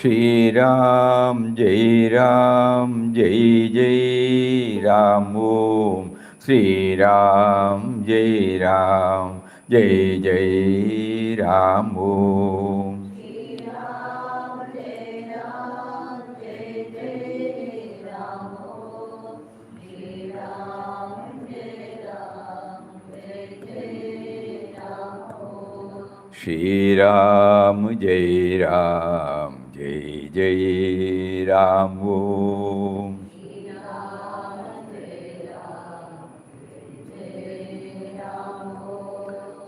Shri Ram, Jai Ram, Jai Jai Ram Om. Shri Ram, Jai Ram, Jai Jai Ram Om. Shri Ram, Jai Ram, Jai Jai Ram Om.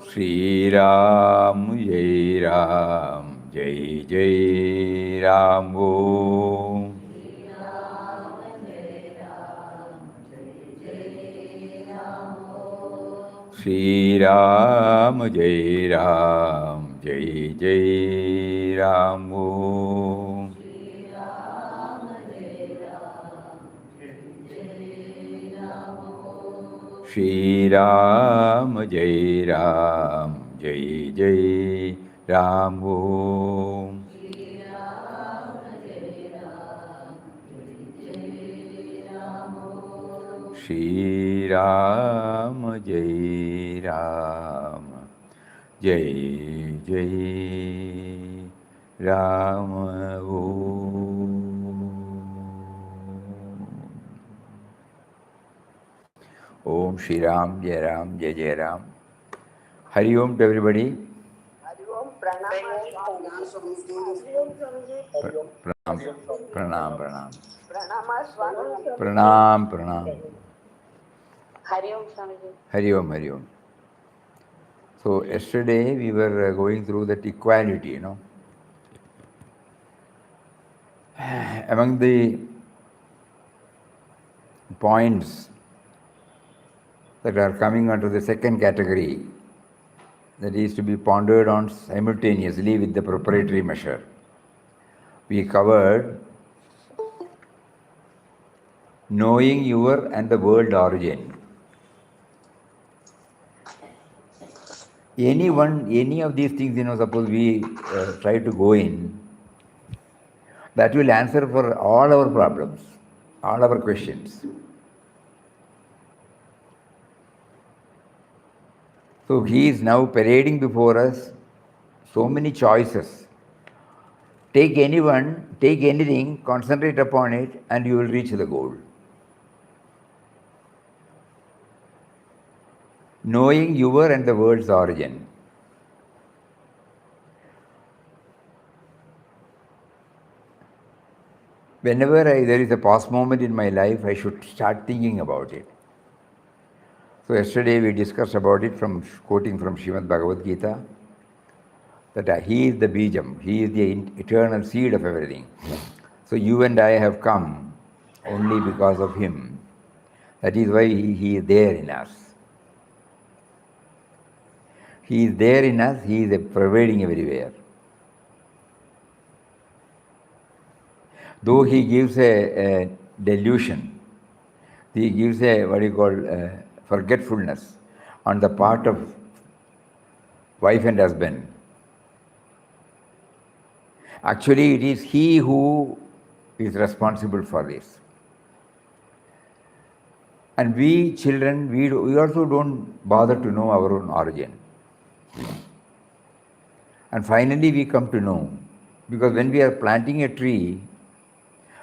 Shri Ram, Jai Ram, Jai Jai Ram Om. Shri Ram, Jai Ram, Jai Jai Ram Om. Shri Ram, Jai Ram, Jai Jai Ram Om. Shri Ram, Jai Ram, Jai Jai Ram Om. Om Shri Ram, Jai Ram, Jai Jai Ram. Hari Om to everybody. Hari Om, Pranama Swami. Pranam. Pranama Swami. Pranam. Hari Om Swamiji. Hari Om. So yesterday we were going through that equality, you know. Among the points that are coming under the second category, that is to be pondered on simultaneously with the preparatory measure, we covered knowing your and the world origin. Any of these things, you know, suppose we try to go in, that will answer for all our problems, all our questions. So he is now parading before us so many choices. Take anyone, take anything, concentrate upon it, and you will reach the goal. Knowing your and the world's origin. Whenever there is a pause moment in my life, I should start thinking about it. So yesterday we discussed about it from quoting from Srimad Bhagavad Gita, that he is the Bijam, he is the eternal seed of everything. So you and I have come only because of him. That is why he is there in us. He is there in us, he is pervading everywhere. Though he gives a delusion, he gives a what you call forgetfulness on the part of wife and husband. Actually, it is he who is responsible for this. And we children, we also don't bother to know our own origin. And finally we come to know, because when we are planting a tree,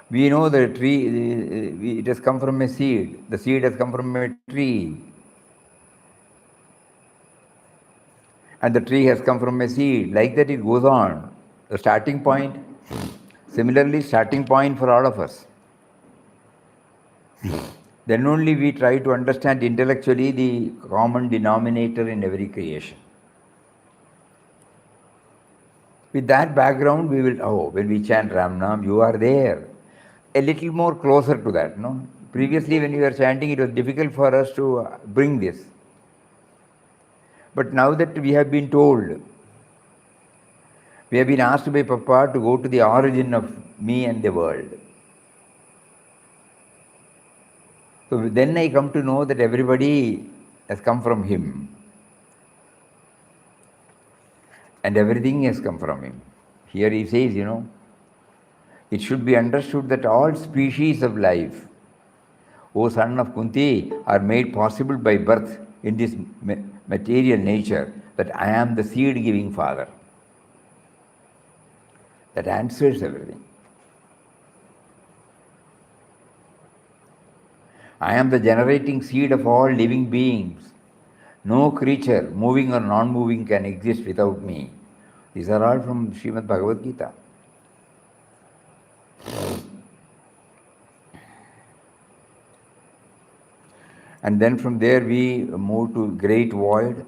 we know the tree, it has come from a seed. The seed has come from a tree. And the tree has come from a seed. Like that it goes on. The starting point, similarly starting point for all of us. Then only we try to understand intellectually the common denominator in every creation. With that background, we will, when we chant Ram Nam, you are there. A little more closer to that, no? Previously when we were chanting, it was difficult for us to bring this. But now that we have been told, we have been asked by Papa to go to the origin of me and the world. So then I come to know that everybody has come from him. And everything has come from him. Here he says, you know, It should be understood that all species of life, O son of Kunti, are made possible by birth in this material nature, that I am the seed-giving father. That answers everything. I am the generating seed of all living beings. No creature, moving or non-moving, can exist without me. These are all from Srimad Bhagavad Gita. And then from there we move to great void.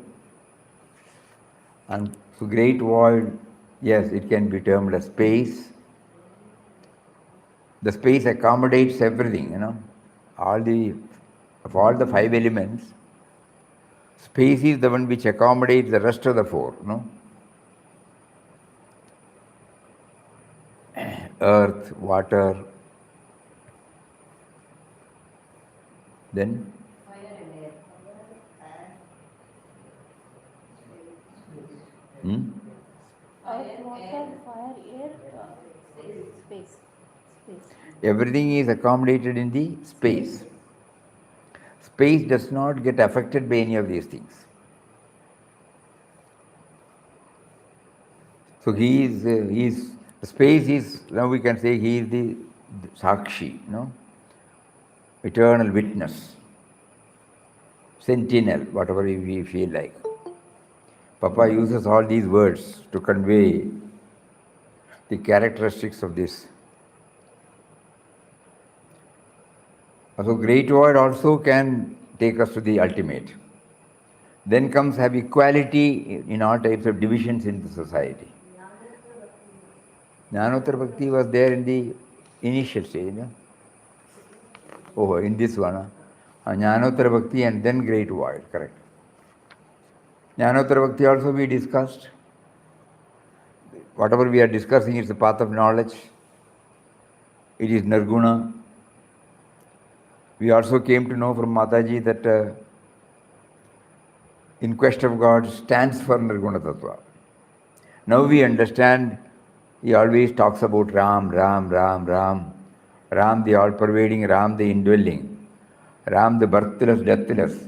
And so great void, yes, it can be termed as space. The space accommodates everything, of all the five elements, space is the one which accommodates the rest of the four, Earth, water, then Earth, water, fire, air, space. everything is accommodated in the space. Space does not get affected by any of these things. So space is, now we can say he is the Sakshi, eternal witness, sentinel, whatever we feel like. Papa uses all these words to convey the characteristics of this. So great void also can take us to the ultimate. Then comes have equality in all types of divisions in the society. Jnanottara Bhakti was there in the initial stage. Oh, in this one. Jnanottara Bhakti and then great void, correct. Jnanottara Bhakti also we discussed. Whatever we are discussing is the path of knowledge. It is Nirguna. We also came to know from Mataji that In Quest of God stands for Nirguna Tattva. Now we understand, he always talks about Ram, Ram, Ram, Ram. Ram the all-pervading, Ram the indwelling, Ram the birthless, deathless.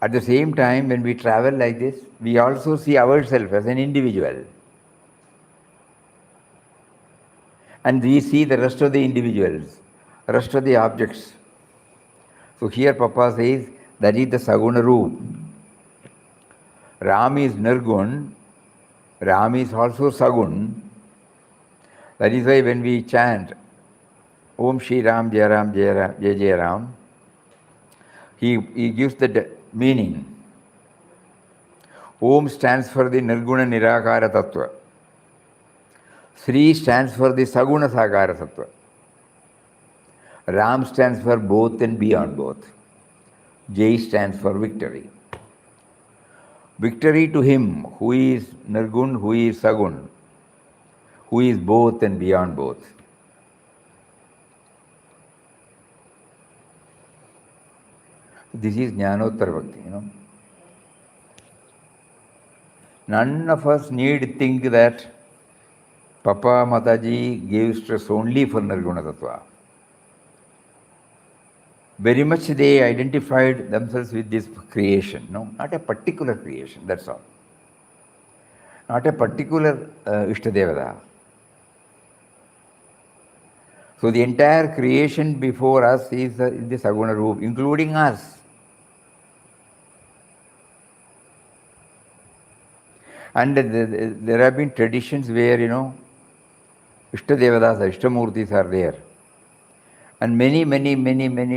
At the same time, when we travel like this, we also see ourselves as an individual. And we see the rest of the individuals, rest of the objects. So here Papa says, that is the Saguna Roop. Ram is Nirgun, Ram is also Sagun. That is why when we chant, Om Shri Ram, Jai Ram, Jai Ram, Jai Jai Ram, he gives the meaning. Om stands for the Nirguna Nirakara Tattva. Sri stands for the Saguna Sakara Tattva. Ram stands for both and beyond both. Jai stands for victory. Victory to him who is Nirgun, who is Sagun, who is both and beyond both. This is Jnanottara Bhakti, None of us need think that Papa Mataji gave stress only for Nirguna Tattva. Very much they identified themselves with this creation, not a particular creation, that's all. Not a particular Ishtadevada. So the entire creation before us is the Saguna Roop, including us. And there have been traditions where, Ishtadevadas, Ishtamurtis are there. And many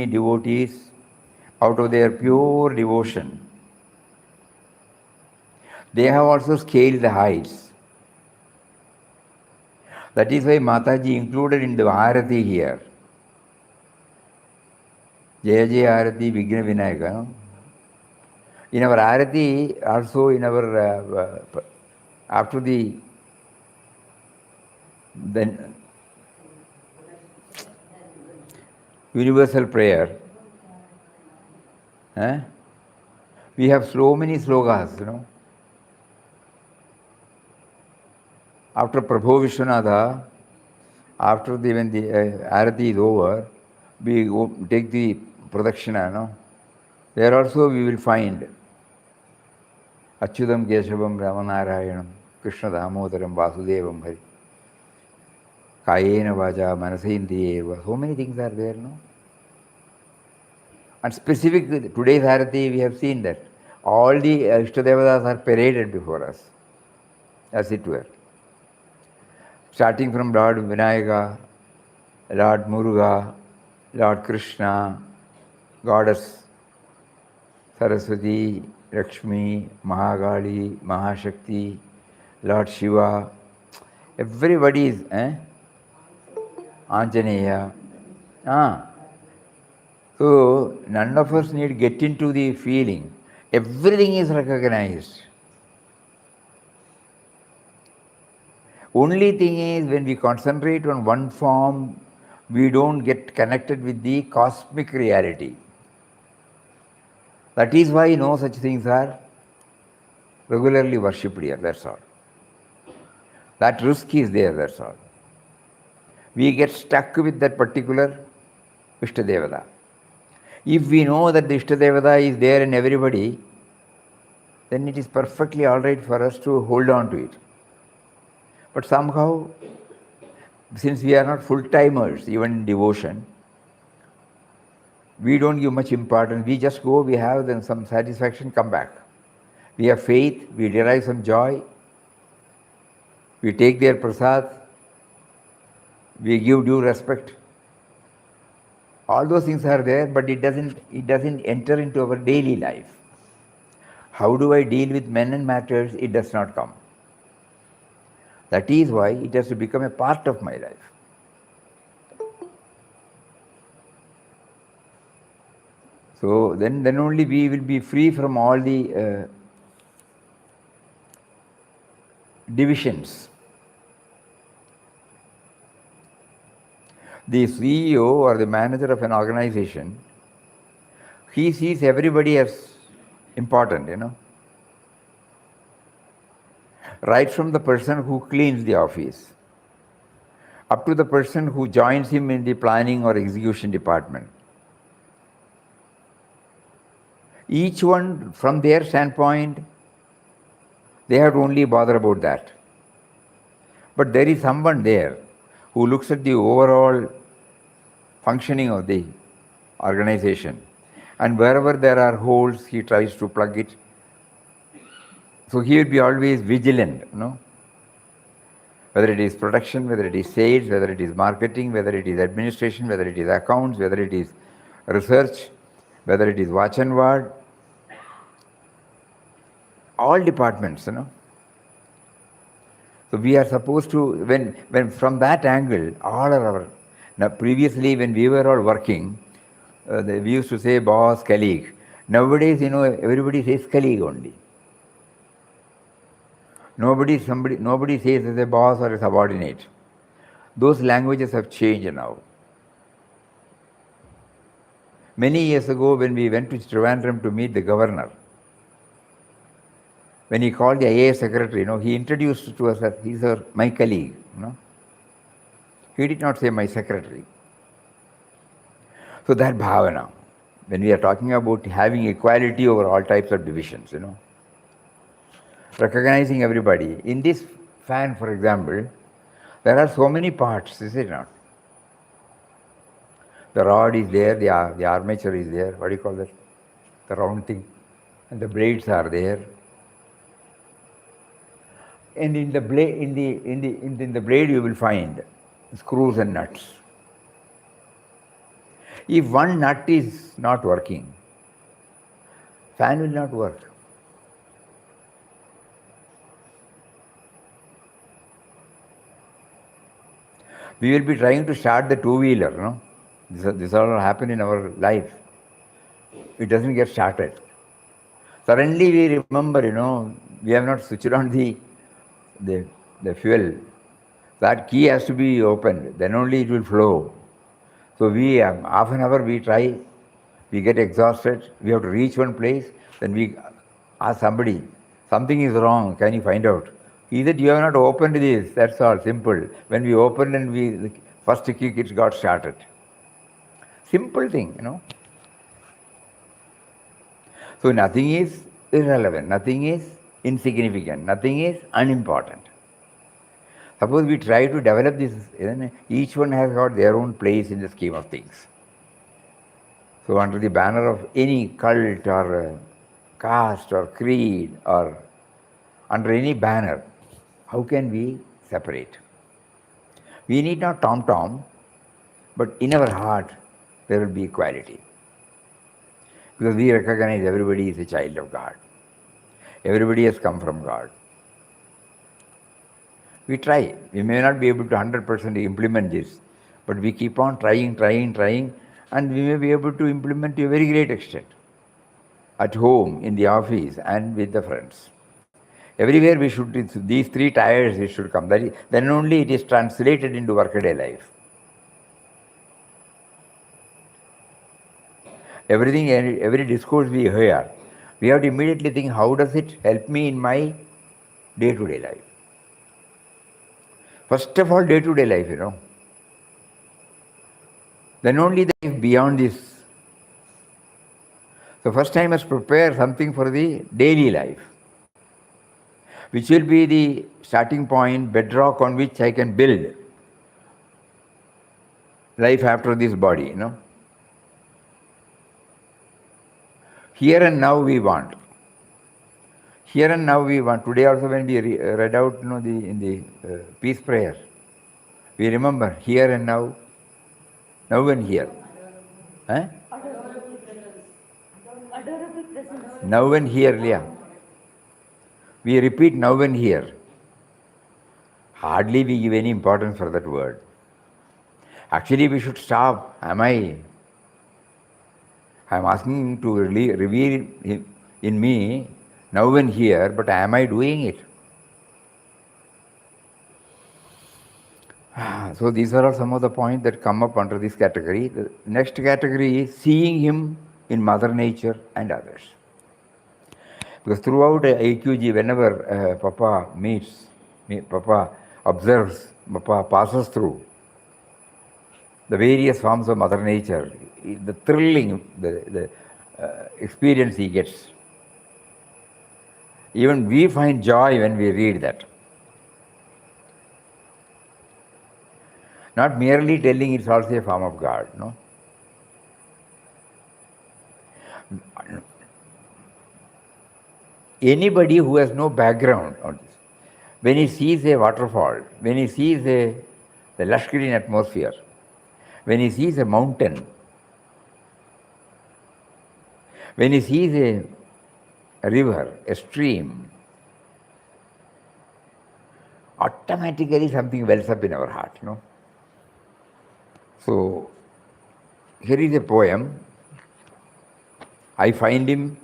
devotees, out of their pure devotion, they have also scaled the heights. That is why Mataji included in the Arati here. Jaya Jaya Arati, Vigna Vinayaka. In our Arati, also in our, after the universal prayer, we have so many slokas, After Prabhu Vishwanatha, after when the Arati is over, we take the Pradakshina, no? There also we will find Achyudam Keshavam Ramanarayanam Krishna Damodaram Vasudevam Hari Kayena Vaja Manasindiyeva. So many things are there, no? And specifically, today's Arati, we have seen that all the Ishtadevatas are paraded before us, as it were. Starting from Lord Vinayaka, Lord Muruga, Lord Krishna, Goddess Saraswati, Lakshmi, Mahagali, Mahashakti, Lord Shiva, everybody is, Anjaneya. So, none of us need to get into the feeling. Everything is recognized. Only thing is, when we concentrate on one form, we don't get connected with the cosmic reality. That is why no such things are regularly worshipped here, that's all. That risk is there, that's all. We get stuck with that particular Ishtadevata. If we know that the Ishtadevata is there in everybody, then it is perfectly all right for us to hold on to it. But somehow, since we are not full-timers, even in devotion, we don't give much importance. We just go, we have then some satisfaction, come back. We have faith, we derive some joy, we take their prasad, we give due respect. All those things are there, but it doesn't enter into our daily life. How do I deal with men and matters? It does not come. That is why it has to become a part of my life. So then only we will be free from all the divisions. The CEO or the manager of an organization, he sees everybody as important, Right from the person who cleans the office, up to the person who joins him in the planning or execution department. Each one, from their standpoint, they have to only bother about that. But there is someone there who looks at the overall functioning of the organization. And wherever there are holes, he tries to plug it. So he will be always vigilant, Whether it is production, whether it is sales, whether it is marketing, whether it is administration, whether it is accounts, whether it is research, whether it is watch and word, all departments, So we are supposed to, when from that angle, all of our, now previously when we were all working, we used to say boss, colleague. Nowadays, everybody says colleague only. Nobody says as a boss or a subordinate. Those languages have changed now. Many years ago, when we went to Trivandrum to meet the governor, when he called the IAS secretary, he introduced to us that he's my colleague. He did not say my secretary. So that bhavana, when we are talking about having equality over all types of divisions, recognizing everybody. In this fan, for example, there are so many parts, is it not? The rod is there, the armature is there, what do you call that? The round thing. And the blades are there. And in the blade you will find screws and nuts. If one nut is not working, fan will not work. We will be trying to start the two-wheeler, This all happen in our life. It doesn't get started. Suddenly we remember, we have not switched on the fuel. That key has to be opened, then only it will flow. So we, half an hour we try, we get exhausted, we have to reach one place, then we ask somebody, something is wrong, can you find out? He said, you have not opened this, that's all, simple. When we opened and the first kick, it got started. Simple thing, So nothing is irrelevant, nothing is insignificant, nothing is unimportant. Suppose we try to develop this, each one has got their own place in the scheme of things. So under the banner of any cult or caste or creed or under any banner, how can we separate? We need not tom-tom, but in our heart there will be equality. Because we recognize everybody is a child of God. Everybody has come from God. We try. We may not be able to 100% implement this, but we keep on trying, and we may be able to implement to a very great extent. At home, in the office, and with the friends. Everywhere we should, these three tires, it should come. Then only it is translated into workaday life. Everything, every discourse we hear, we have to immediately think, how does it help me in my day-to-day life? First of all, day-to-day life, Then only the life beyond this. So first I must prepare something for the daily life, which will be the starting point, bedrock on which I can build life after this body, Here and now we want. Here and now we want. Today also when we read out in the peace prayer, we remember here and now and here. Now and here, Leah. We repeat now and here. Hardly we give any importance for that word. Actually, we should stop. I'm asking to reveal in me now and here, but am I doing it? So these are all some of the points that come up under this category. The next category is seeing him in Mother Nature and others. Because throughout AQG, whenever Papa meets, Papa observes, Papa passes through the various forms of Mother Nature, the thrilling, the experience he gets. Even we find joy when we read that. Not merely telling it's also a form of God, Anybody who has no background on this, when he sees a waterfall, when he sees the lush green atmosphere, when he sees a mountain, when he sees a river, a stream, automatically something wells up in our heart, So, here is a poem. I find him.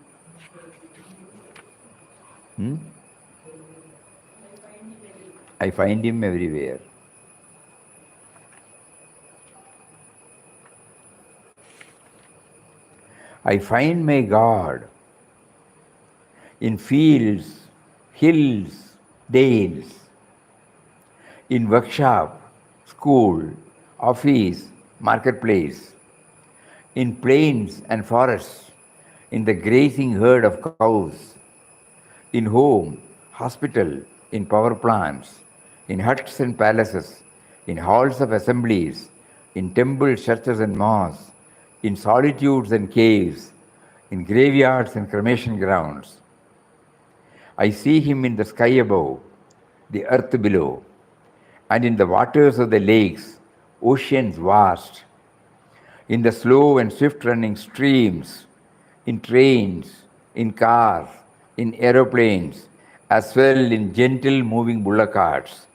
I find him everywhere. I find my God in fields, hills, dales, in workshop, school, office, marketplace, in plains and forests, in the grazing herd of cows, in home, hospital, in power plants, in huts and palaces, in halls of assemblies, in temples, churches and mosques, in solitudes and caves, in graveyards and cremation grounds. I see him in the sky above, the earth below, and in the waters of the lakes, oceans vast, in the slow and swift-running streams, in trains, in cars, in aeroplanes, as well in gentle moving bullock carts.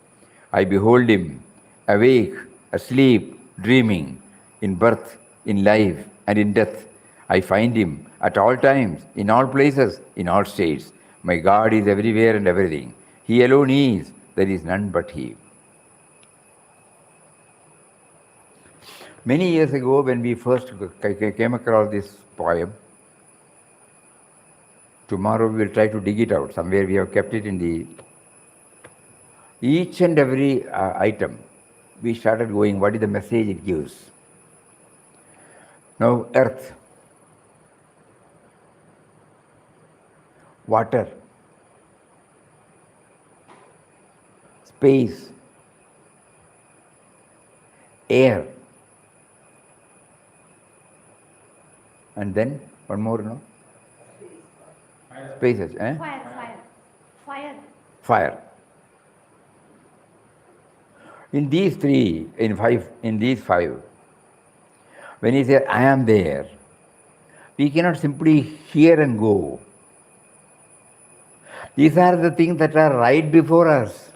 I behold him, awake, asleep, dreaming, in birth, in life, and in death. I find him at all times, in all places, in all states. My God is everywhere and everything. He alone is, there is none but He. Many years ago, when we first came across this poem, tomorrow we will try to dig it out. Somewhere we have kept it in the Each and every item, we started going, what is the message it gives? Now, earth, water, space, air, and then one more, no? Spaces, eh? Fire. In these five, when he says, I am there, we cannot simply hear and go. These are the things that are right before us.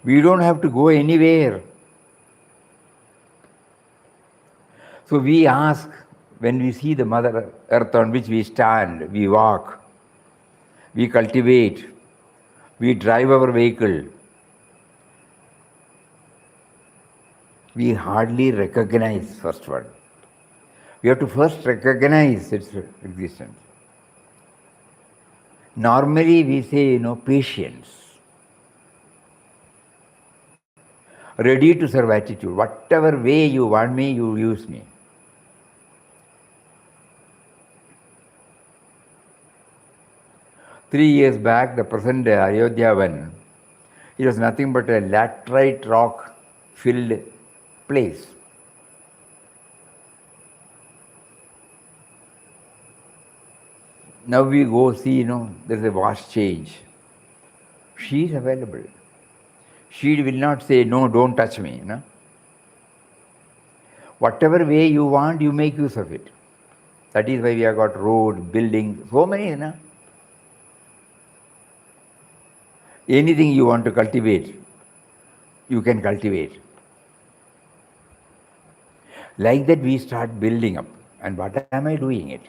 We don't have to go anywhere. So we ask, when we see the Mother Earth on which we stand, we walk, we cultivate, we drive our vehicle, we hardly recognize first one. We have to first recognize its existence. Normally we say, patience, ready to serve attitude. Whatever way you want me, you use me. 3 years back, the present Ayodhya one, it was nothing but a laterite rock filled place. Now we go see, there's a vast change. She is available. She will not say, no, don't touch me. No? Whatever way you want, you make use of it. That is why we have got road, buildings, so many. No? Anything you want to cultivate, you can cultivate. Like that we start building up. And what am I doing it?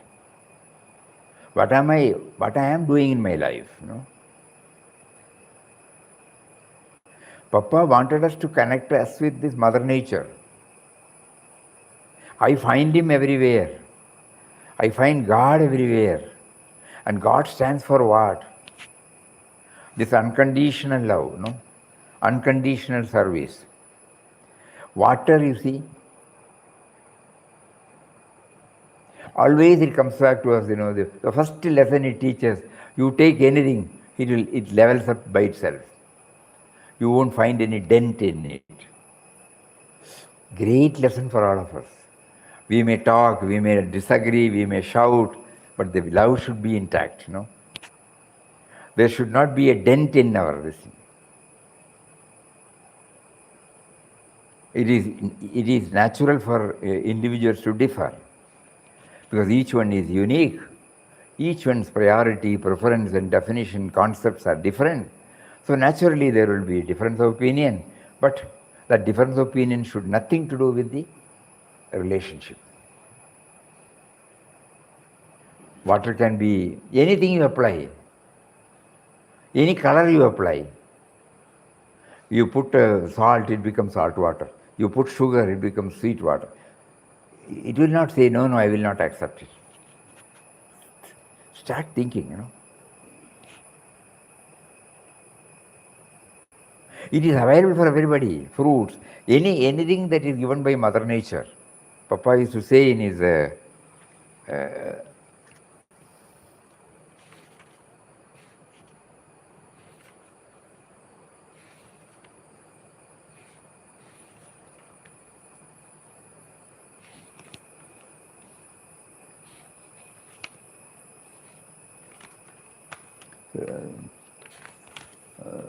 What I am doing in my life? Papa wanted us to connect us with this Mother Nature. I find Him everywhere. I find God everywhere. And God stands for what? This unconditional love, unconditional service. Water, you see, always it comes back to us, the first lesson it teaches, you take anything, it levels up by itself. You won't find any dent in it. Great lesson for all of us. We may talk, we may disagree, we may shout, but the love should be intact, There should not be a dent in our listening. It is natural for individuals to differ, because each one is unique. Each one's priority, preference and definition, concepts are different. So naturally there will be difference of opinion, but that difference of opinion should nothing to do with the relationship. Water can be anything you apply, any color you apply. You put salt, it becomes salt water. You put sugar, it becomes sweet water. It will not say, no, I will not accept it. Start thinking, It is available for everybody, fruits, anything that is given by Mother Nature. Papa used to say in his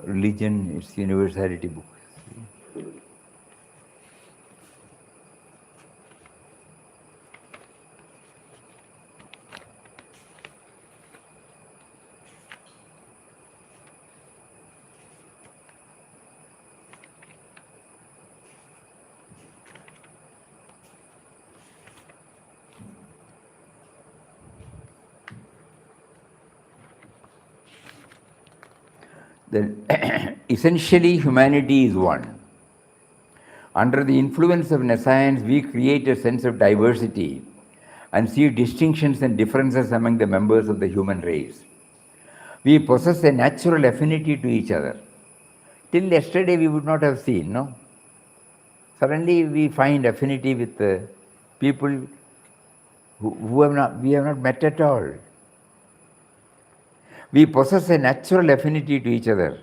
religion, its universality book. Essentially, humanity is one. Under the influence of nescience, we create a sense of diversity and see distinctions and differences among the members of the human race. We possess a natural affinity to each other. Till yesterday we would not have seen, no? Suddenly we find affinity with people who we have not met at all. We possess a natural affinity to each other.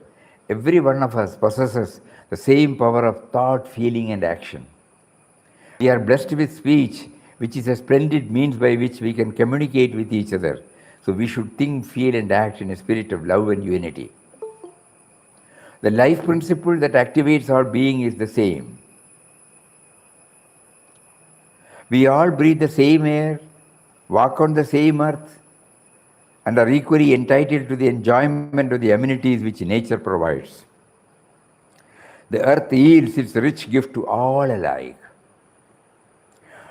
Every one of us possesses the same power of thought, feeling, and action. We are blessed with speech, which is a splendid means by which we can communicate with each other. So we should think, feel, and act in a spirit of love and unity. The life principle that activates our being is the same. We all breathe the same air, walk on the same earth, and are equally entitled to the enjoyment of the amenities which nature provides. The earth yields its rich gift to all alike.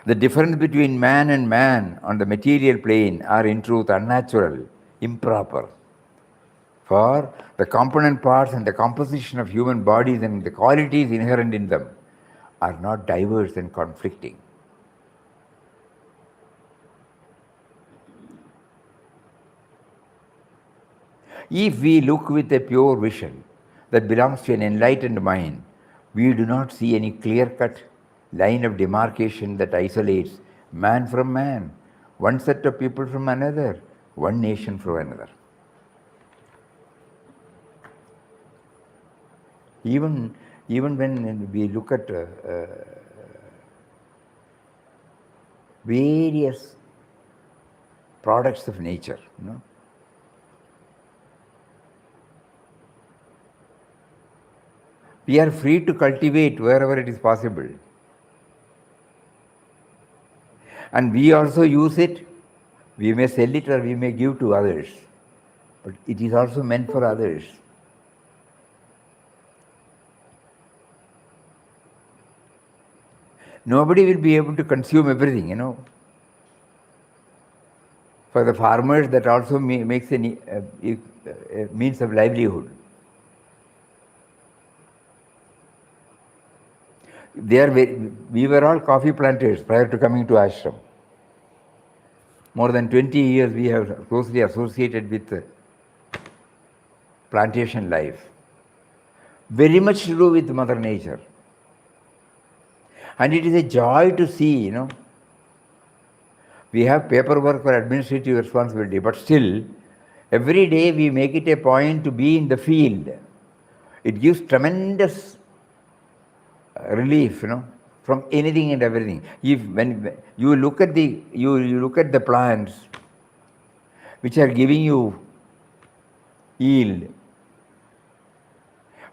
The difference between man and man on the material plane are in truth unnatural, improper. For the component parts and the composition of human bodies and the qualities inherent in them are not diverse and conflicting. If we look with a pure vision that belongs to an enlightened mind, we do not see any clear-cut line of demarcation that isolates man from man, one set of people from another, one nation from another. Even when we look at various products of nature, we are free to cultivate wherever it is possible. And we also use it. We may sell it or we may give to others. But it is also meant for others. Nobody will be able to consume everything, For the farmers, that also makes a means of livelihood. We were all coffee planters prior to coming to ashram. More than 20 years we have closely associated with plantation life. Very much to do with Mother Nature. And it is a joy to see, we have paperwork or administrative responsibility, but still, every day we make it a point to be in the field. It gives tremendous relief, from anything and everything. When you look at the plants which are giving you yield,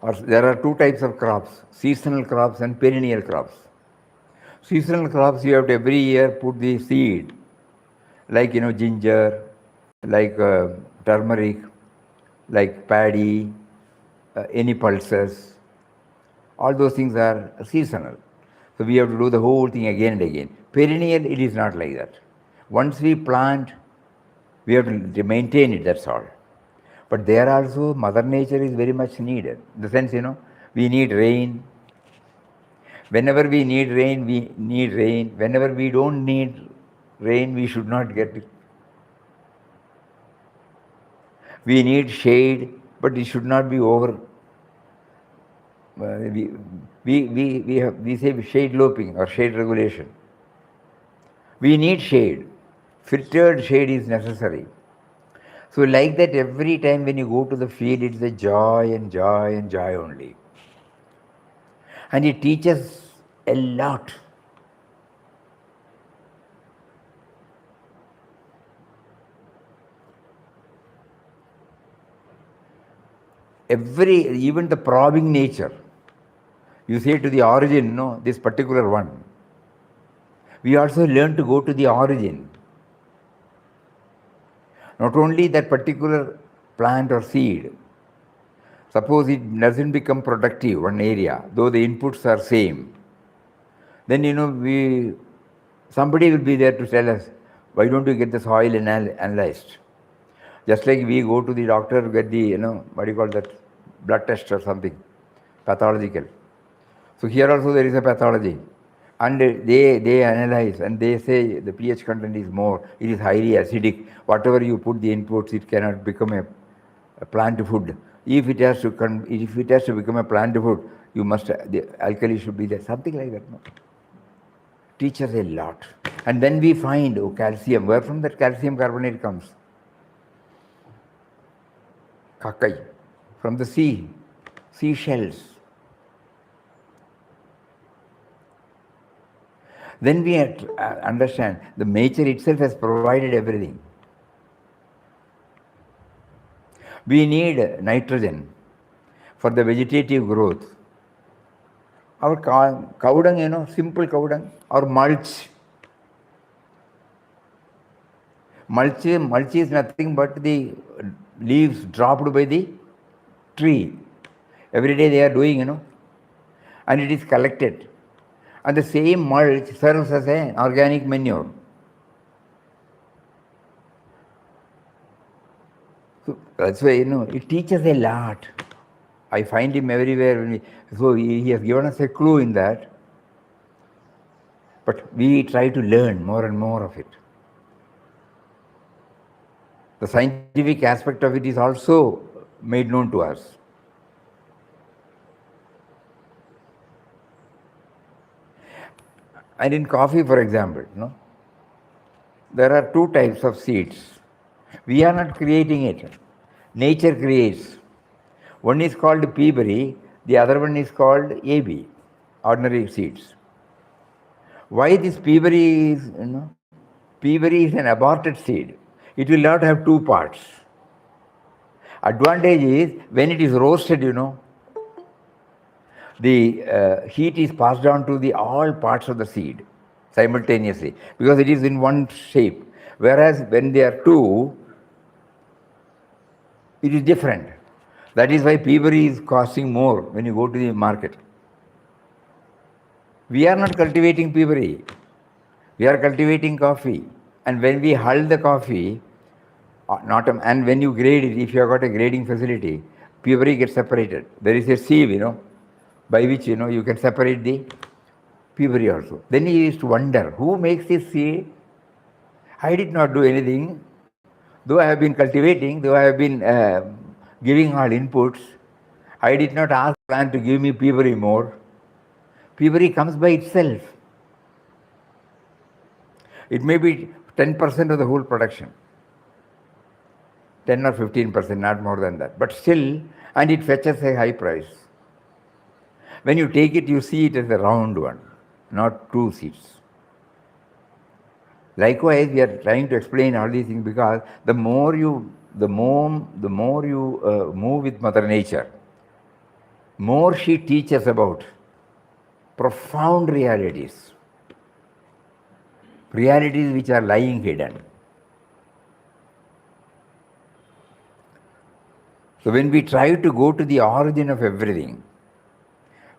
or there are two types of crops: seasonal crops and perennial crops. Seasonal crops, you have to every year put the seed, like ginger, like turmeric, like paddy, any pulses. All those things are seasonal. So we have to do the whole thing again and again. Perennial, it is not like that. Once we plant, we have to maintain it, that's all. But there also, Mother Nature is very much needed. In the sense, we need rain. Whenever we need rain, we need rain. Whenever we don't need rain, we should not get it. We need shade, but it should not be over. We say shade looping or shade regulation. We need shade. Filtered shade is necessary. So like that, every time when you go to the field, it's a joy and joy and joy only. And it teaches a lot. Even the probing nature, you say to the origin, this particular one. We also learn to go to the origin. Not only that particular plant or seed. Suppose it doesn't become productive, one area, though the inputs are same. Then, somebody will be there to tell us, why don't you get the soil analyzed? Just like we go to the doctor to get the, blood test or something, pathological. So here also there is a pathology. And they analyze and they say the pH content is more, it is highly acidic. Whatever you put the inputs, it cannot become a plant food. If it has to become a plant food, you must, the alkali should be there, something like that. No? Teaches a lot. And then we find, oh, calcium. Where from that calcium carbonate comes? Kakai, from the sea, seashells. Then we understand the nature itself has provided everything. We need nitrogen for the vegetative growth. Our cow dung, simple cow dung, or mulch. Mulch is nothing but the leaves dropped by the tree. Every day they are doing, and it is collected. And the same mulch serves as an organic manure. So that's why, it teaches a lot. I find him everywhere. So he has given us a clue in that. But we try to learn more and more of it. The scientific aspect of it is also made known to us. And in coffee, for example, there are two types of seeds. We are not creating it. Nature creates. One is called peaberry, the other one is called AB, ordinary seeds. Why this peaberry is, peaberry is an aborted seed. It will not have two parts. Advantage is, when it is roasted, the heat is passed on to all parts of the seed simultaneously, because it is in one shape. Whereas when they are two, it is different. That is why peaberry is costing more when you go to the market. We are not cultivating peaberry. We are cultivating coffee. And when we hull the coffee, and when you grade it, if you have got a grading facility, peaberry gets separated. There is a sieve, by which, you can separate the peaberry also. Then he used to wonder, who makes this seed? I did not do anything. Though I have been cultivating, though I have been giving all inputs, I did not ask the plant to give me peaberry more. Peaberry comes by itself. It may be 10% of the whole production. 10 or 15%, not more than that. But still, and it fetches a high price. When you take it, you see it as a round one, not two seeds. Likewise, we are trying to explain all these things because the more you move with Mother Nature, more she teaches about profound realities which are lying hidden. So when we try to go to the origin of everything,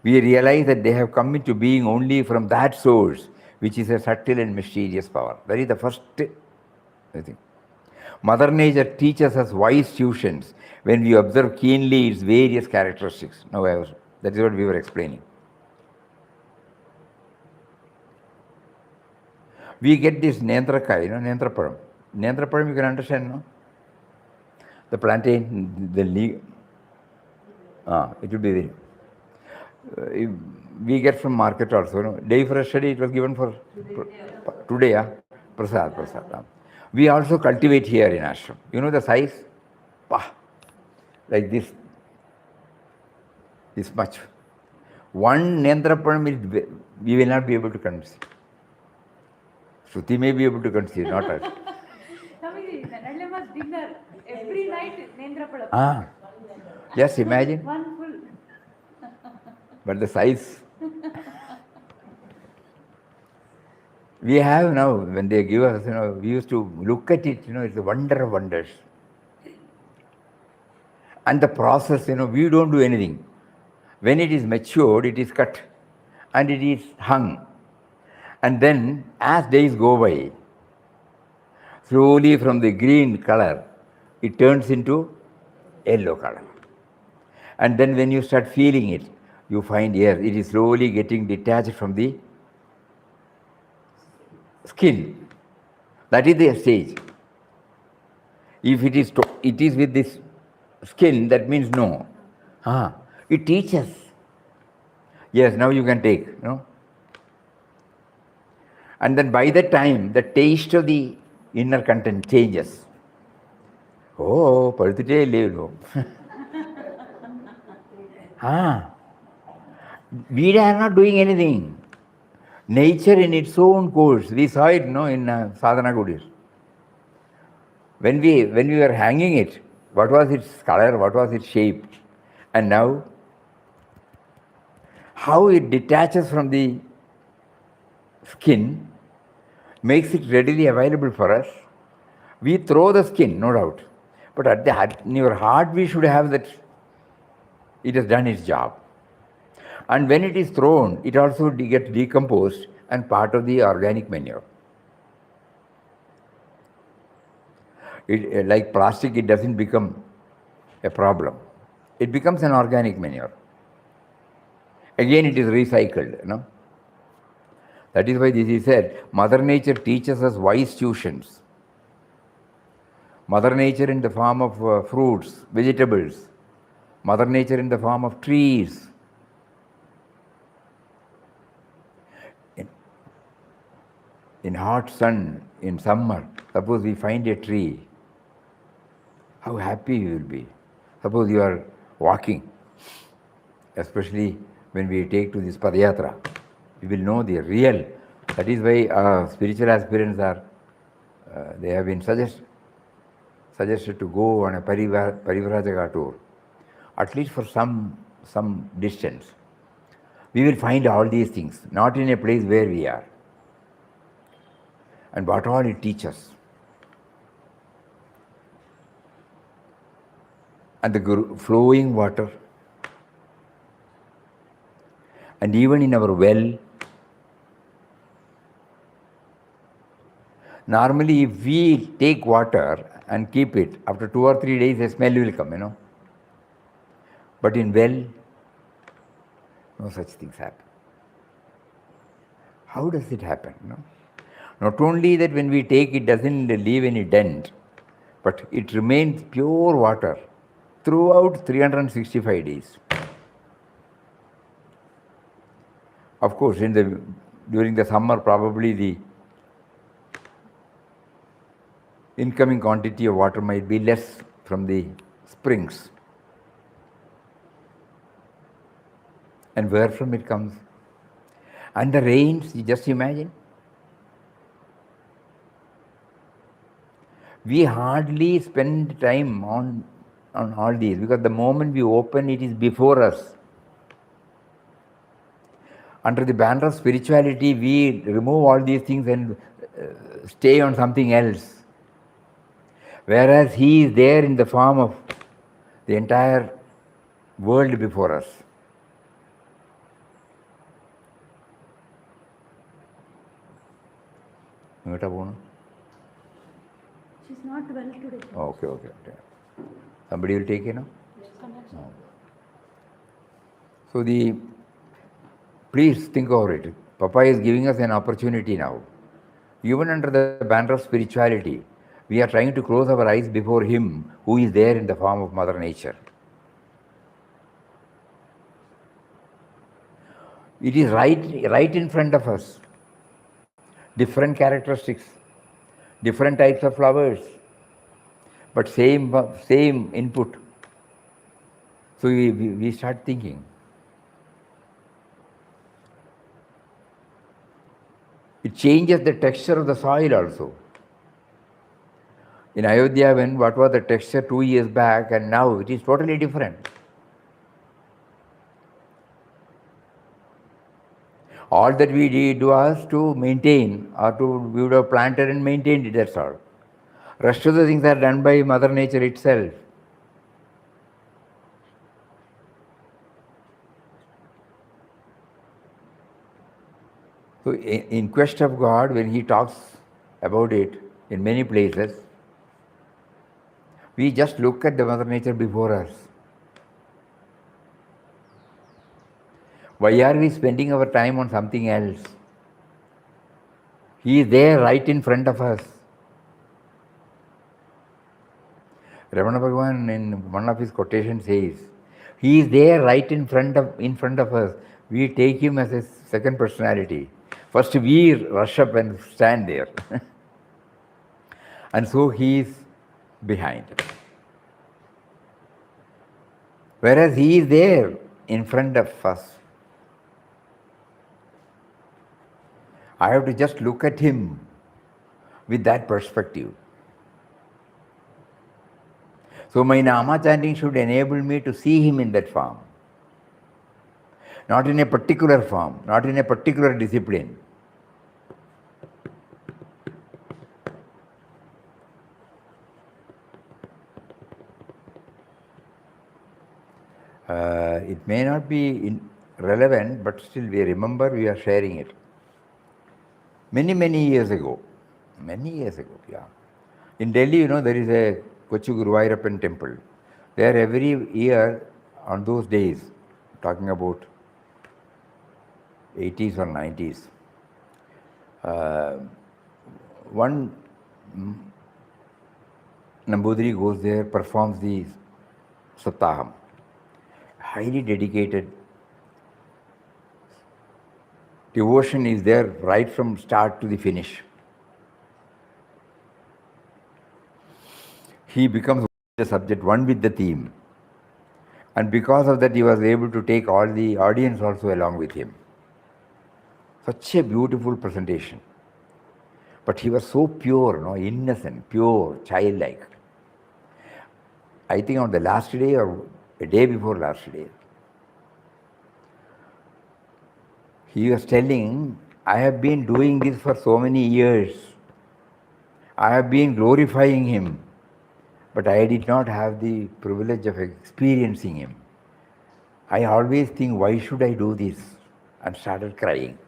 we realize that they have come into being only from that source, which is a subtle and mysterious power. That is the first thing. Mother Nature teaches us wise tuitions when we observe keenly its various characteristics. That is what we were explaining. We get this Nendrakai, Nendraparam. Nendraparam you can understand, no? The plantain, the leaf. It will be there. We get from market also. Day for a study, it was given for today. Prasad. We also cultivate here in ashram. You know the size? Like this much. One Nendraparam, we will not be able to conceive. Shruti may be able to conceive, not us. Dinner every night, Nendrapalam. Just imagine. One full. But the size. We have now, when they give us, we used to look at it, it's a wonder of wonders. And the process, we don't do anything. When it is matured, it is cut and it is hung. And then, as days go by, slowly from the green color, it turns into yellow color. And then when you start feeling it, you find, yes, it is slowly getting detached from the skin. That is the stage. If it is with this skin, that means no. It teaches. Yes, now you can take, no? And then by that time, the taste of the inner content changes. Oh, padutite illeyo. We are not doing anything. Nature in its own course. We saw it, no, in Sadhana Kudir. When we were hanging it, what was its color, what was its shape? And now, how it detaches from the skin, makes it readily available for us. We throw the skin, no doubt. But in your heart, we should have that it has done its job. And when it is thrown, it also gets decomposed and part of the organic manure. Like plastic, it doesn't become a problem. It becomes an organic manure. Again, it is recycled, no? That is why this is said, Mother Nature teaches us wise tuitions. Mother Nature in the form of fruits, vegetables. Mother Nature in the form of trees. In hot sun, in summer, suppose we find a tree, how happy you will be. Suppose you are walking, especially when we take to this Padayatra, we will know the real. That is why spiritual aspirants are, they have been suggested to go on a Parivrajaka tour, at least for some distance. We will find all these things, not in a place where we are. And what all it teaches. And the flowing water. And even in our well, normally if we take water and keep it, after 2 or 3 days a smell will come, you know. But in well, no such things happen. How does it happen? No? Not only that when we take it doesn't leave any dent, but it remains pure water throughout 365 days. Of course, during the summer, probably the incoming quantity of water might be less from the springs. And where from it comes? And the rains, you just imagine. We hardly spend time on all these, because the moment we open, it is before us. Under the banner of spirituality, we remove all these things and stay on something else. Whereas He is there in the form of the entire world before us. She's not well today. Okay. Somebody will take, No. So please think over it. Papa is giving us an opportunity now. Even under the banner of spirituality, we are trying to close our eyes before Him who is there in the form of Mother Nature. It is right in front of us. Different characteristics, different types of flowers, but same input. So we start thinking. It changes the texture of the soil also. In Ayodhya, what was the texture 2 years back, and now it is totally different. All that we did was to maintain, we would have planted and maintained it, that's all. Rest of the things are done by Mother Nature itself. So in Quest of God, when He talks about it in many places, we just look at the Mother Nature before us. Why are we spending our time on something else? He is there right in front of us. Ramana Bhagavan in one of his quotations says, he is there right in front of us. We take him as a second personality. First we rush up and stand there. And so he is behind. Whereas he is there in front of us. I have to just look at him with that perspective. So my Nama chanting should enable me to see him in that form. Not in a particular form, not in a particular discipline. It may not be relevant, but still we remember, we are sharing it. Many years ago, yeah. In Delhi, there is a Kochi Guruvayurappan temple. There every year on those days, talking about 80s or 90s, one Nambudiri goes there, performs the Saptaham. Highly dedicated. Devotion is there right from start to the finish. He becomes the subject, one with the theme. And because of that, he was able to take all the audience also along with him. Such a beautiful presentation. But he was so pure, innocent, pure, childlike. I think on the last day or a day before last day, he was telling, I have been doing this for so many years. I have been glorifying him, but I did not have the privilege of experiencing him. I always think, why should I do this? And started crying,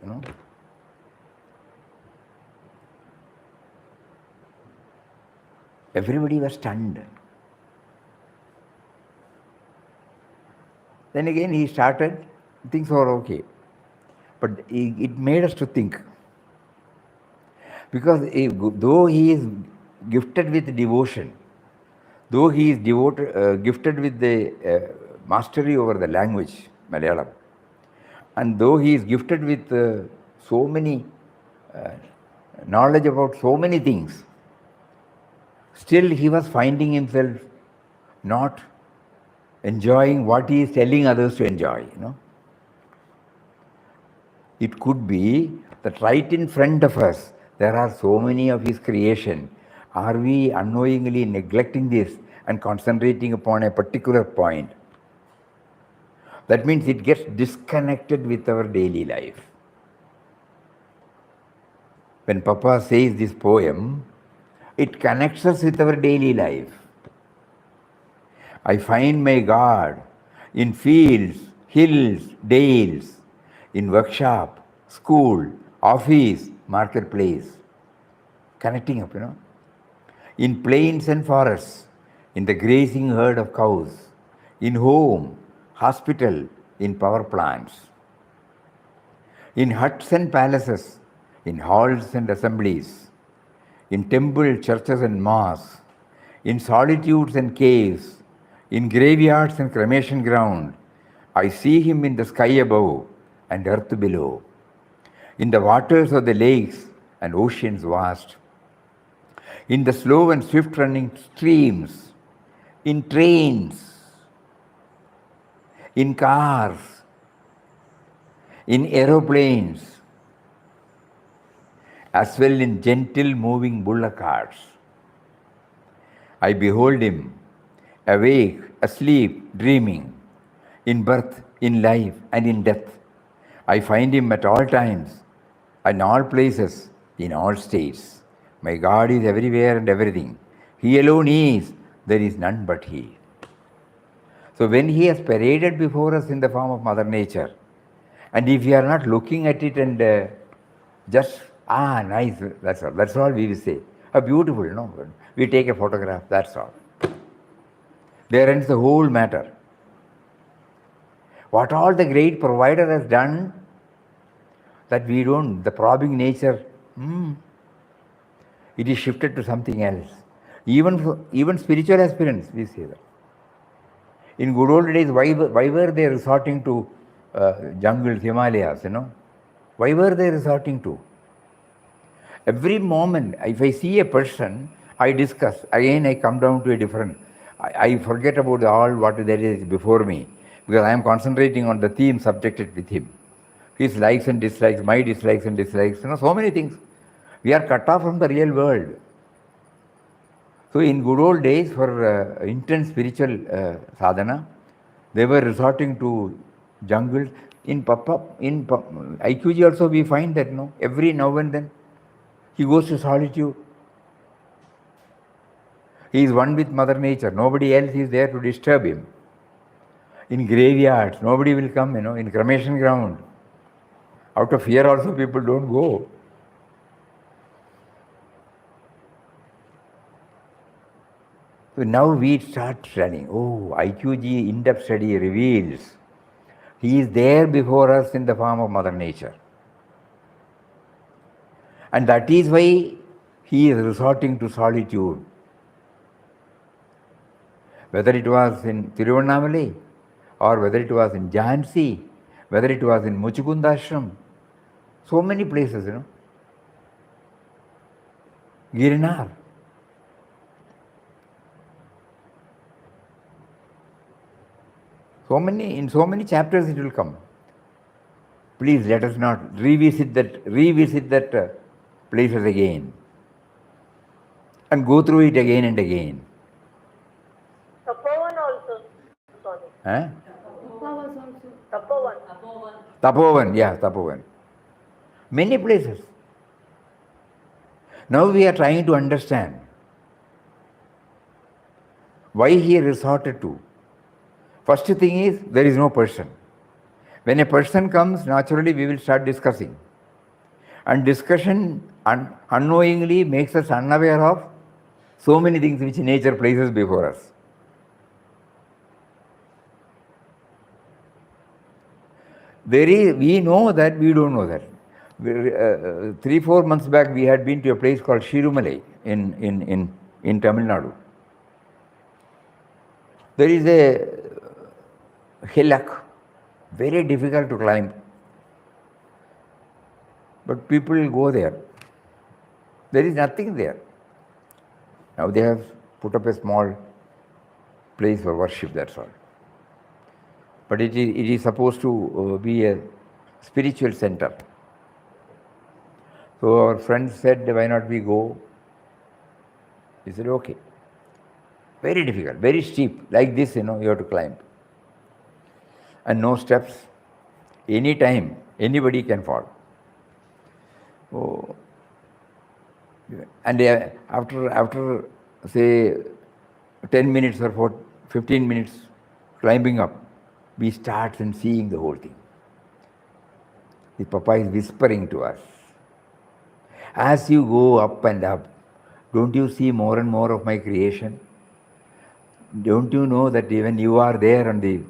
Everybody was stunned. Then again he started, things were okay. But it made us to think. Because though he is gifted with devotion, though he is gifted with the mastery over the language, Malayalam, and though he is gifted with so many knowledge about so many things, still he was finding himself not enjoying what he is telling others to enjoy, It could be that right in front of us, there are so many of his creation. Are we unknowingly neglecting this and concentrating upon a particular point? That means it gets disconnected with our daily life. When Papa says this poem, it connects us with our daily life. I find my God in fields, hills, dales, in workshop, school, office, marketplace. Connecting up, In plains and forests, in the grazing herd of cows, in home, hospital, in power plants, in huts and palaces, in halls and assemblies, in temple, churches and mosques, in solitudes and caves, in graveyards and cremation ground. I see him in the sky above and earth below, in the waters of the lakes and oceans vast, in the slow and swift running streams, in trains, in cars, in aeroplanes, as well in gentle moving bullock carts. I behold him, awake, asleep, dreaming, in birth, in life, and in death. I find him at all times, in all places, in all states. My God is everywhere and everything. He alone is, there is none but he. So when he has paraded before us in the form of Mother Nature, and if we are not looking at it and just, nice, that's all we will say. Beautiful, we take a photograph, that's all. There ends the whole matter. What all the great provider has done, that we don't, the probing nature, it is shifted to something else. Even spiritual aspirants, we say that. In good old days, why were they resorting to jungles, Himalayas, Why were they resorting to? Every moment, if I see a person, I discuss. Again, I come down to a different. I forget about all what there is before me, because I am concentrating on the theme subjected with him. His likes and dislikes, my dislikes and dislikes, so many things. We are cut off from the real world. So in good old days, for intense spiritual sadhana, they were resorting to jungles. In IQG also we find that every now and then he goes to solitude. He is one with Mother Nature. Nobody else is there to disturb him. In graveyards, nobody will come, in cremation ground. Out of fear also people don't go. So now we start studying. Oh, IQG in-depth study reveals he is there before us in the form of Mother Nature. And that is why he is resorting to solitude. Whether it was in Tiruvannamalai, or whether it was in Jhansi, whether it was in Muchukundashram, so many places, Girinar. In so many chapters it will come. Please let us not revisit that places again and go through it again and again. Tapovan also, sorry. Tapovan also. Tapovan. Many places. Now we are trying to understand why he resorted to. First thing is, there is no person. When a person comes, naturally we will start discussing. And discussion unknowingly makes us unaware of so many things which nature places before us. We know that, we don't know that. 3-4 months back, we had been to a place called Shirumalai in Tamil Nadu. There is a hillock, very difficult to climb. But people go there. There is nothing there. Now they have put up a small place for worship, that's all. But it is supposed to be a spiritual center. So our friends said, why not we go? He said, okay. Very difficult, very steep, like this, you have to climb. And no steps. Any time, anybody can fall. Oh. And after say 10 minutes or 15 minutes climbing up, we start and seeing the whole thing. The Papa is whispering to us. As you go up and up, don't you see more and more of my creation? Don't you know that even you are there on the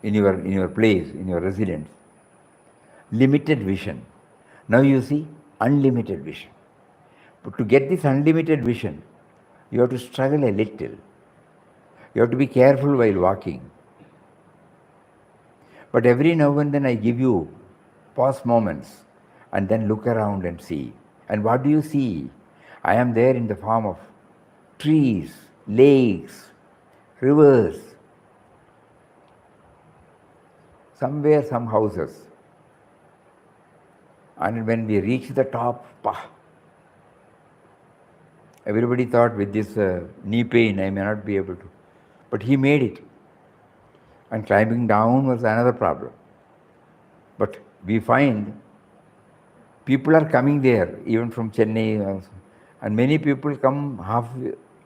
in your place, in your residence? Limited vision. Now you see unlimited vision. But to get this unlimited vision, you have to struggle a little. You have to be careful while walking. But every now and then I give you pause moments and then look around and see. And what do you see? I am there in the form of trees, lakes, rivers, somewhere some houses. And when we reach the top, everybody thought with this knee pain I may not be able to. But he made it. And climbing down was another problem. But we find people are coming there, even from Chennai also. And many people come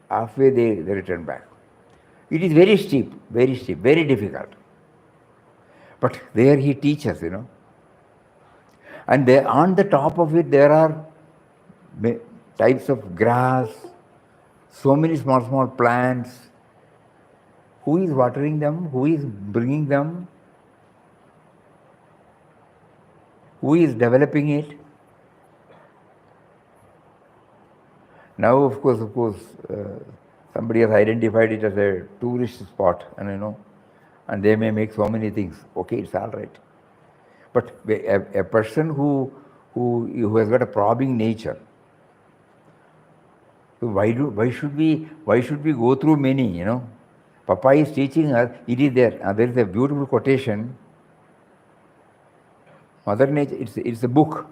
halfway they return back. It is very steep, very difficult. But there he teaches, And there, on the top of it, there are types of grass, so many small plants. Who is watering them? Who is bringing them? Who is developing it? Now, of course, somebody has identified it as a tourist spot, and they may make so many things. Okay, it's all right. But a person who has got a probing nature, so why should we go through many? Papa is teaching us. It is there. There is a beautiful quotation. Mother Nature. It's a book.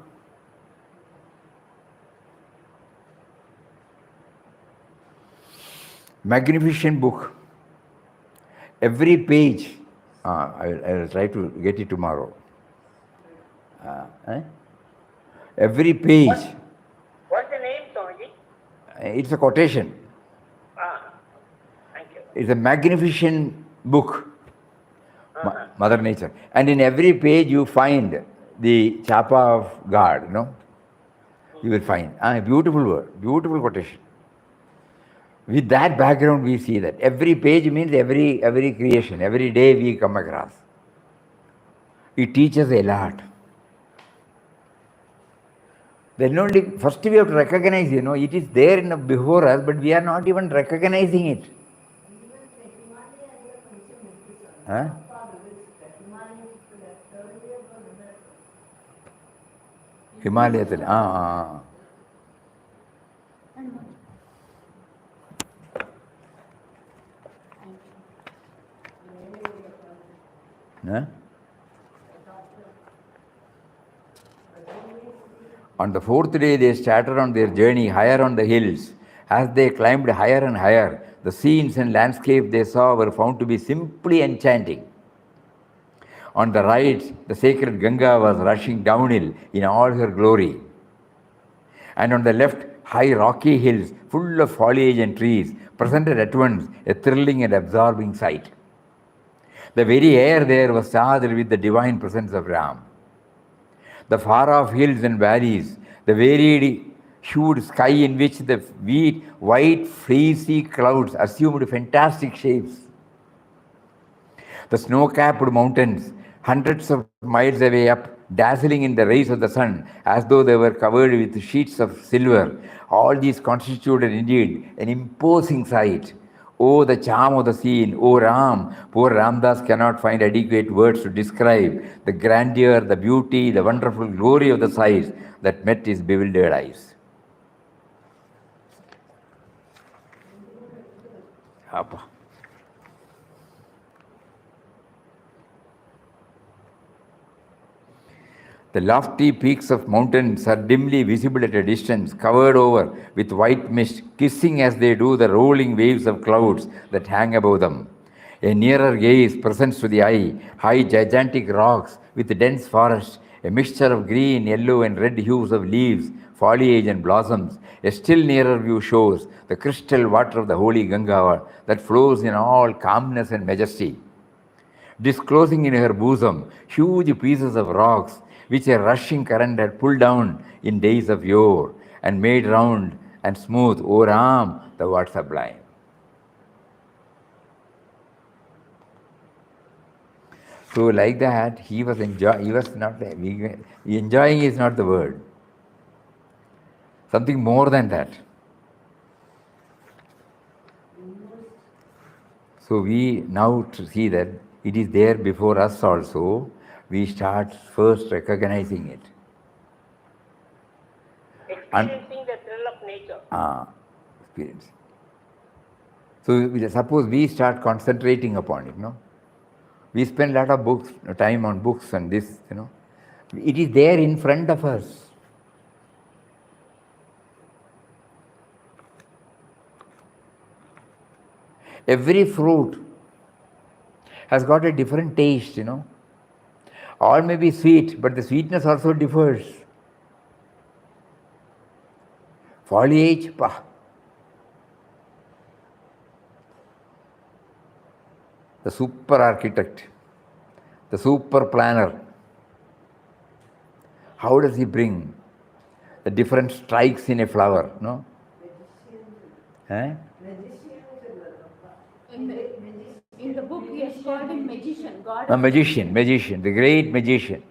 Magnificent book. Every page. I will try to get it tomorrow. Every page. What's the name, Swamiji? It's a quotation. Thank you. It's a magnificent book, Mother Nature. And in every page you find the chapa of God, You will find. A beautiful word, beautiful quotation. With that background we see that. Every page means every creation, every day we come across. It teaches a lot. Then only, first we have to recognize, it is there before us, but we are not even recognizing it. Huh? Himalayas. Huh? On the fourth day, they started on their journey higher on the hills. As they climbed higher and higher, the scenes and landscape they saw were found to be simply enchanting. On the right, the sacred Ganga was rushing downhill in all her glory. And on the left, high rocky hills, full of foliage and trees, presented at once a thrilling and absorbing sight. The very air there was charged with the divine presence of Ram. The far-off hills and valleys, the varied hued sky in which the white, fleecy clouds assumed fantastic shapes. The snow-capped mountains, hundreds of miles away up, dazzling in the rays of the sun, as though they were covered with sheets of silver. All these constituted indeed an imposing sight. Oh, the charm of the scene. Oh, Ram. Poor Ramdas cannot find adequate words to describe the grandeur, the beauty, the wonderful glory of the sights that met his bewildered eyes. Appa. The lofty peaks of mountains are dimly visible at a distance, covered over with white mist, kissing as they do the rolling waves of clouds that hang above them. A nearer gaze presents to the eye high gigantic rocks with dense forests, a mixture of green, yellow and red hues of leaves, foliage and blossoms. A still nearer view shows the crystal water of the holy Ganga that flows in all calmness and majesty, disclosing in her bosom huge pieces of rocks which a rushing current had pulled down in days of yore and made round and smooth. O Ram, thou art sublime. So like that, he was enjoying is not the word. Something more than that. So we now to see that it is there before us also. We start first recognizing it. Experiencing the thrill of nature. Experience. So suppose we start concentrating upon it, We spend a lot of time on books and this, It is there in front of us. Every fruit has got a different taste, All may be sweet, but the sweetness also differs. Foliage, the super architect, the super planner. How does he bring the different strikes in a flower, In the book, he is called him magician. God. A magician, the great magician.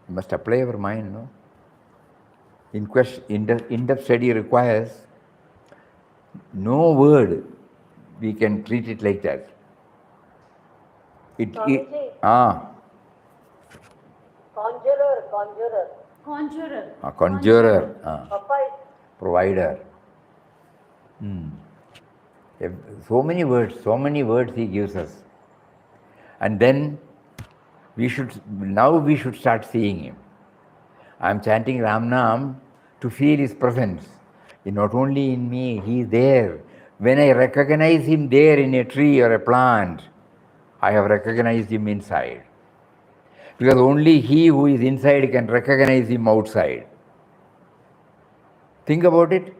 We must apply our mind, in-depth study requires no word we can treat it like that. Swamiji, Ah, conjurer. conjurer, Papa is provider. So many words he gives us. And then we should start seeing him. I am chanting Ram Nam to feel his presence. Not only in me, he is there. When I recognize him there in a tree or a plant, I have recognized him inside. Because only he who is inside can recognize him outside. Think about it.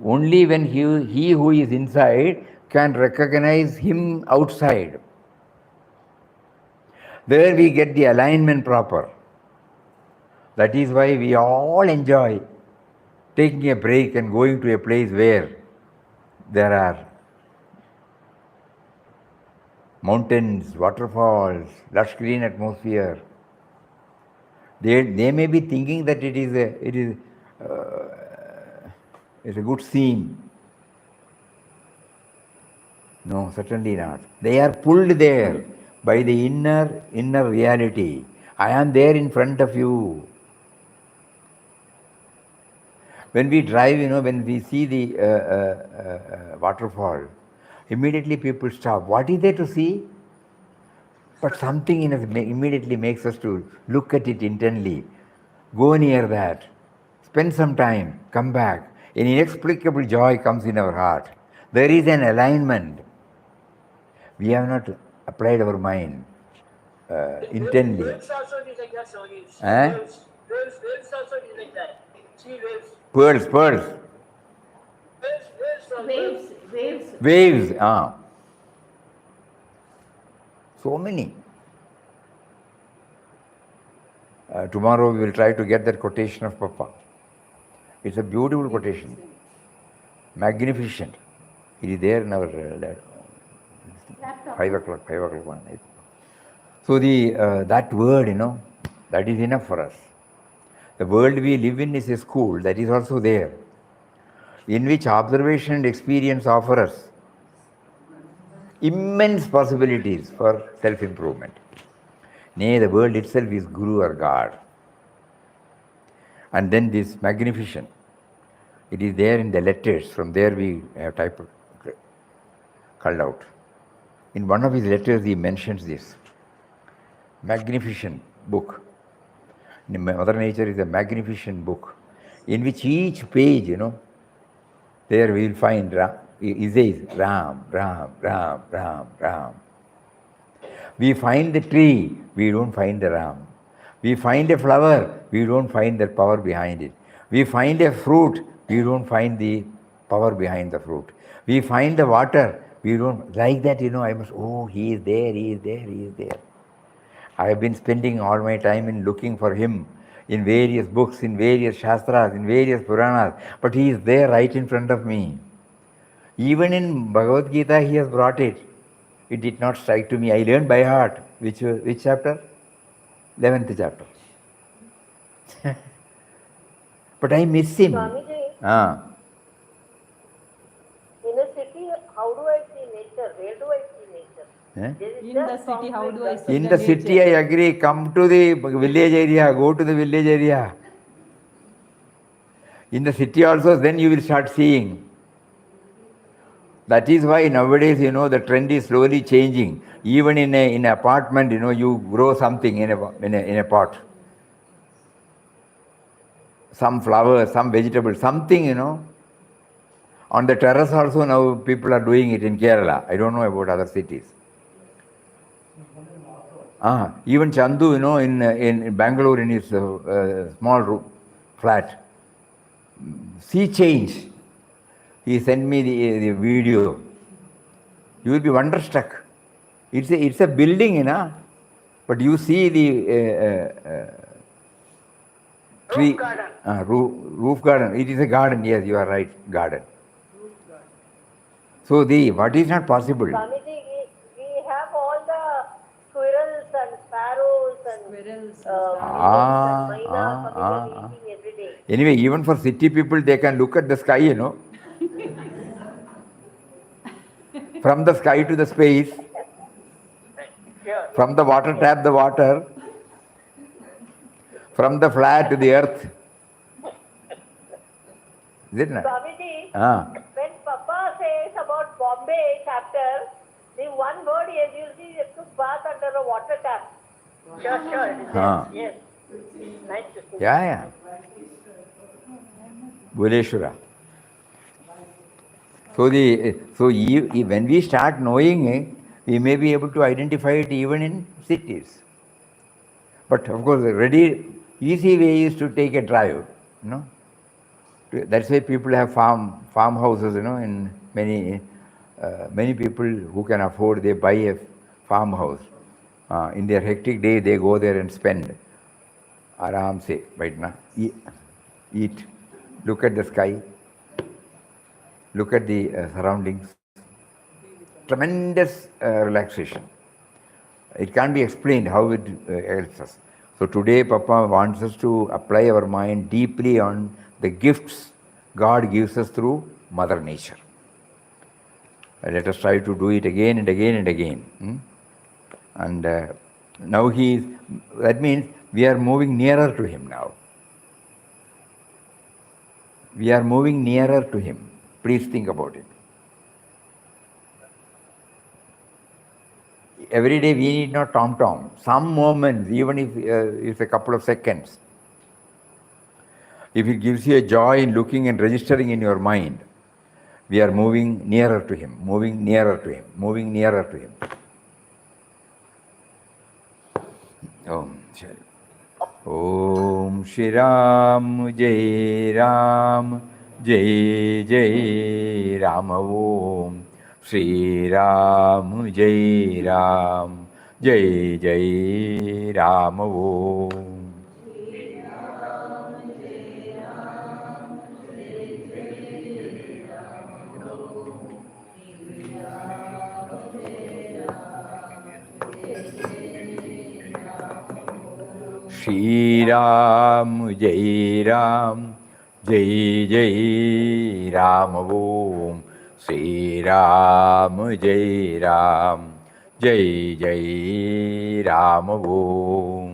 Only when he who is inside can recognize him outside. There we get the alignment proper. That is why we all enjoy taking a break and going to a place where there are mountains, waterfalls, lush green atmosphere. They may be thinking that it is a good scene. No, certainly not. They are pulled there by the inner reality. I am there in front of you. When we drive, when we see the waterfall, immediately people stop. What is there to see? But something in us immediately makes us to look at it intently. Go near that. Spend some time. Come back. An inexplicable joy comes in our heart. There is an alignment. We have not applied our mind intently. Waves also is like that, Swamiji. Eh? Waves also is like that. See waves. Pearls. Waves. So many. Tomorrow we will try to get that quotation of Papa. It's a beautiful quotation. Magnificent. It is there in our 5 o'clock one. So that word, that is enough for us. The world we live in is a school that is also there, in which observation and experience offer us immense possibilities for self-improvement. Nay, the world itself is Guru or God. And then this magnificent, it is there in the letters. From there we have culled out. In one of his letters he mentions this magnificent book. Mother Nature is a magnificent book in which each page, there we will find he says Ram, Ram, Ram, Ram, Ram. We find the tree, we don't find the Ram. We find a flower, we don't find the power behind it. We find a fruit, we don't find the power behind the fruit. We find the water, we don't, like that, he is there, he is there, he is there. I have been spending all my time in looking for him in various books, in various shastras, in various Puranas, but he is there right in front of me. Even in Bhagavad Gita he has brought it. It did not strike to me. I learned by heart. Which chapter? 11th chapter. But I miss him. Swamiji, in a city, how do I see nature? Where do I see nature? In the city, how do I see In the city, I agree. Come to the village area. Go to the village area. In the city also, then you will start seeing. That is why nowadays, the trend is slowly changing. Even in an apartment, you grow something in a pot. Some flowers, some vegetables, something, On the terrace also now people are doing it in Kerala. I don't know about other cities. Even Chandu, in Bangalore, in his small flat, sea change. He sent me the video. You will be wonderstruck. It's a building, but you see the tree. Roof garden. Roof garden. It is a garden. Yes, you are right. Garden. So what is not possible? Swamiji, we have all the squirrels and sparrows and Ah, mynas ah, ah, ah. eating every day. Anyway, even for city people, they can look at the sky, you know. From the sky to the space, Sure. from the water tap, the water, from the flat to the earth. Is it not? Swamiji, Ah. when Papa says about Bombay chapter, the one word he has used is took bath under a water tap. Sure, sure. It is there. Ah. Yes. Nice to see. Yeah, yeah. Buleshwara. So when we start knowing it, we may be able to identify it even in cities. But of course, the easy way is to take a drive, you know. That's why people have farmhouses, you know, in many people who can afford, they buy a farmhouse. In their hectic day, they go there and spend. Aram se, right now. Eat, look at the sky, look at the surroundings. Tremendous relaxation. It can't be explained how it helps us. So today, Papa wants us to apply our mind deeply on the gifts God gives us through Mother Nature. Let us try to do it again and again and again. And now that means we are moving nearer to Him now. We are moving nearer to Him. Please think about it. Every day we need not tom-tom. Some moments, even if it's a couple of seconds, if it gives you a joy in looking and registering in your mind, we are moving nearer to Him, moving nearer to Him, moving nearer to Him. Om Shri. Om Shri Ram, Jai Ram, Jai Jai Ram. Om Shri Ram, Jai Ram, Jai Jai Ram. Om. Shri Ram, Jai Ram, Jai Jai Ram. Om Shri Ram, Jai Ram, Jai Jai Ram. Om.